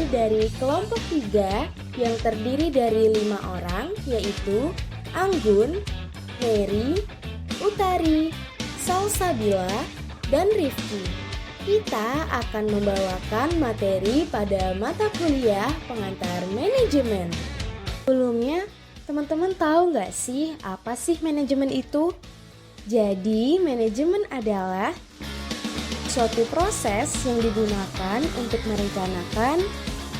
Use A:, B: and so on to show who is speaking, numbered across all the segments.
A: dari kelompok 3 yang terdiri dari 5 orang, yaitu Anggun, Mary, Utari, Salsabila, dan Rifki. Kita akan membawakan materi pada mata kuliah pengantar manajemen. Sebelumnya, teman-teman tahu nggak sih apa sih manajemen itu? Jadi, manajemen adalah suatu proses yang digunakan untuk merencanakan,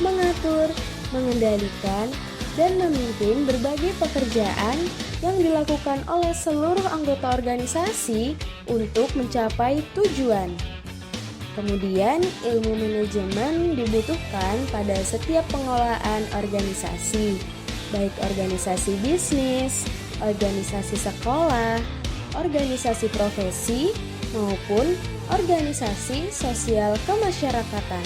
A: mengatur, mengendalikan, dan memimpin berbagai pekerjaan yang dilakukan oleh seluruh anggota organisasi untuk mencapai tujuan. Kemudian, ilmu manajemen dibutuhkan pada setiap pengelolaan organisasi, baik organisasi bisnis, organisasi sekolah, organisasi profesi, maupun organisasi sosial kemasyarakatan.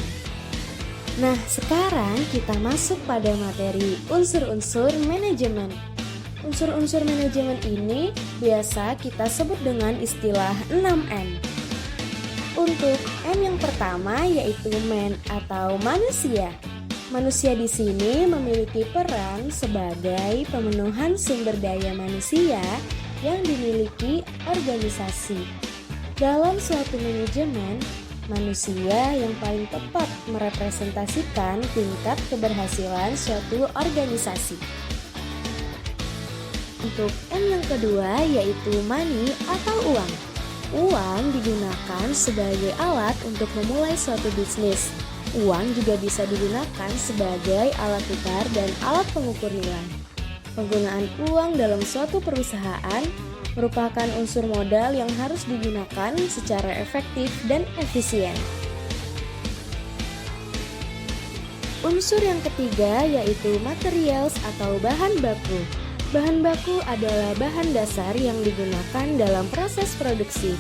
A: Nah, sekarang kita masuk pada materi unsur-unsur manajemen. Unsur-unsur manajemen ini biasa kita sebut dengan istilah 6M. Untuk M yang pertama yaitu man atau manusia. Manusia di sini memiliki peran sebagai pemenuhan sumber daya manusia yang dimiliki organisasi. Dalam suatu manajemen, manusia yang paling tepat merepresentasikan tingkat keberhasilan suatu organisasi. Untuk M yang kedua yaitu money atau uang. Uang digunakan sebagai alat untuk memulai suatu bisnis. Uang juga bisa digunakan sebagai alat tukar dan alat pengukur nilai. Penggunaan uang dalam suatu perusahaan merupakan unsur modal yang harus digunakan secara efektif dan efisien. Unsur yang ketiga yaitu materials atau bahan baku. Bahan baku adalah bahan dasar yang digunakan dalam proses produksi.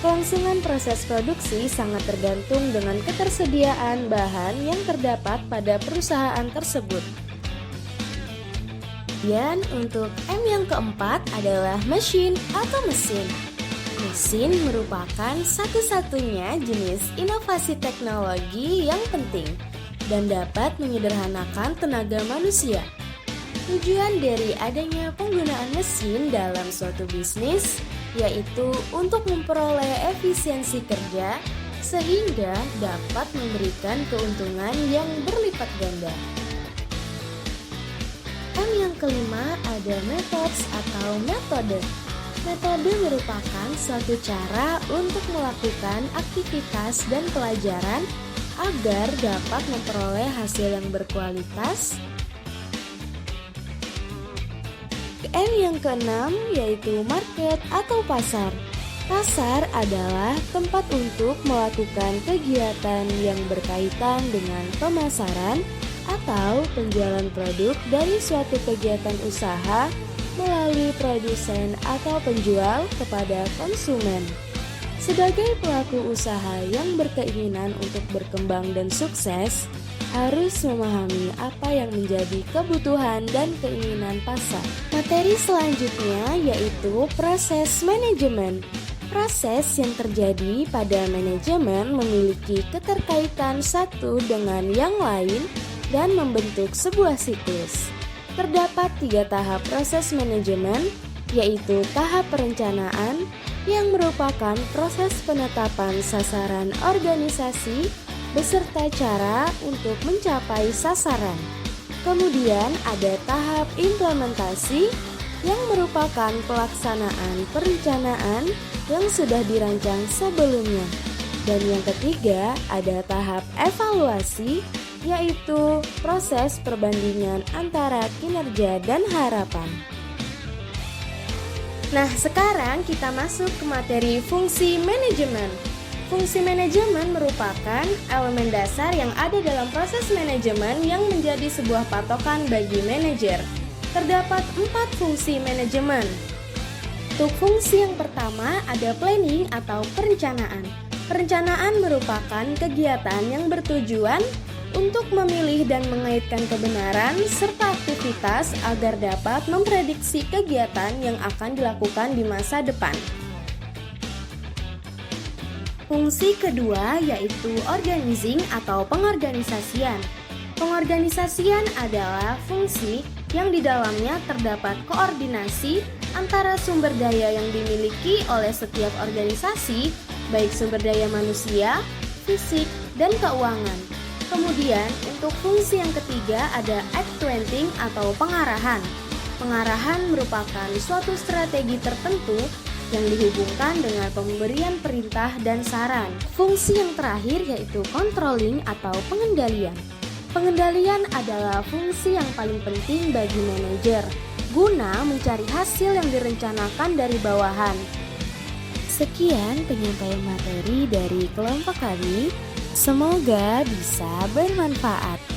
A: Kelangsungan proses produksi sangat tergantung dengan ketersediaan bahan yang terdapat pada perusahaan tersebut. Dan untuk M yang keempat adalah machine atau mesin. Mesin merupakan satu-satunya jenis inovasi teknologi yang penting dan dapat menyederhanakan tenaga manusia. Tujuan dari adanya penggunaan mesin dalam suatu bisnis yaitu untuk memperoleh efisiensi kerja sehingga dapat memberikan keuntungan yang berlipat ganda. M yang kelima ada methods atau metode. Metode merupakan suatu cara untuk melakukan aktivitas dan pelajaran agar dapat memperoleh hasil yang berkualitas. M yang keenam yaitu market atau pasar. Pasar adalah tempat untuk melakukan kegiatan yang berkaitan dengan pemasaran atau penjualan produk dari suatu kegiatan usaha melalui produsen atau penjual kepada konsumen. Sebagai pelaku usaha yang berkeinginan untuk berkembang dan sukses, harus memahami apa yang menjadi kebutuhan dan keinginan pasar. Materi selanjutnya yaitu proses manajemen. Proses yang terjadi pada manajemen memiliki keterkaitan satu dengan yang lain dan membentuk sebuah siklus. Terdapat 3 tahap proses manajemen, yaitu tahap perencanaan yang merupakan proses penetapan sasaran organisasi beserta cara untuk mencapai sasaran. Kemudian ada tahap implementasi yang merupakan pelaksanaan perencanaan yang sudah dirancang sebelumnya. Dan yang ketiga ada tahap evaluasi, yaitu proses perbandingan antara kinerja dan harapan. Nah, sekarang kita masuk ke materi fungsi manajemen. Fungsi manajemen merupakan elemen dasar yang ada dalam proses manajemen yang menjadi sebuah patokan bagi manajer. Terdapat 4 fungsi manajemen. Untuk fungsi yang pertama ada planning atau perencanaan. Perencanaan merupakan kegiatan yang bertujuan untuk memilih dan mengaitkan kebenaran serta aktivitas agar dapat memprediksi kegiatan yang akan dilakukan di masa depan. Fungsi kedua yaitu organizing atau pengorganisasian. Pengorganisasian adalah fungsi yang di dalamnya terdapat koordinasi antara sumber daya yang dimiliki oleh setiap organisasi, baik sumber daya manusia, fisik, dan keuangan. Kemudian, untuk fungsi yang ketiga ada acquainting atau pengarahan. Pengarahan merupakan suatu strategi tertentu yang dihubungkan dengan pemberian perintah dan saran. Fungsi yang terakhir yaitu controlling atau pengendalian. Pengendalian adalah fungsi yang paling penting bagi manajer, guna mencari hasil yang direncanakan dari bawahan. Sekian penyampaian materi dari kelompok kami, semoga bisa bermanfaat.